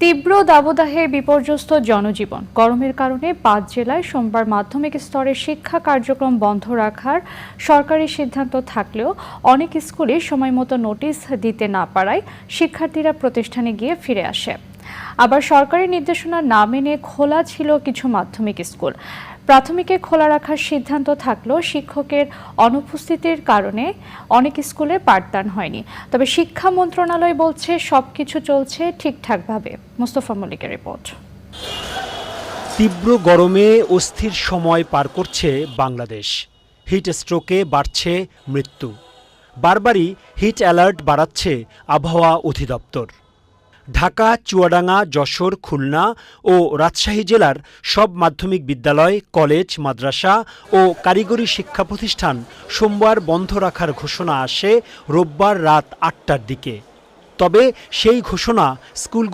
তীব্র দাবদাহে বিপর্যস্ত জনজীবন। গরমের কারণে ৫ জেলায় সোমবার মাধ্যমিক স্তরের শিক্ষা কার্যক্রম বন্ধ রাখার সরকারি সিদ্ধান্ত থাকলেও অনেক স্কুলে সময়মতো নোটিশ দিতে না পারায় শিক্ষার্থীরা প্রতিষ্ঠানে গিয়ে ফিরে আসে। আবার সরকারি নির্দেশনা না মেনে খোলা ছিল কিছু মাধ্যমিক স্কুল। প্রাথমিকে খোলা রাখার সিদ্ধান্ত থাকলেও শিক্ষকের অনুপস্থিতির কারণে অনেক স্কুলে পাঠদান হয়নি। তবে শিক্ষা মন্ত্রণালয় বলছে সবকিছু চলছে ঠিকঠাকভাবে। মুস্তফা মল্লিকের রিপোর্ট। তীব্র গরমে অস্থির সময় পার করছে বাংলাদেশ। হিট স্ট্রোকে বাড়ছে মৃত্যু। বারবারই হিট অ্যালার্ট বাড়াচ্ছে আবহাওয়া অধিদপ্তর। ঢাকা, চুয়াডাঙ্গা, যশোর, খুলনা ও রাজশাহী জেলার সব মাধ্যমিক বিদ্যালয়, কলেজ, মাদ্রাসা ও কারিগরি শিক্ষা প্রতিষ্ঠান সোমবার বন্ধ রাখার ঘোষণা আসে রোববার রাত ৮টার দিকে। তবে সেই ঘোষণা স্কুল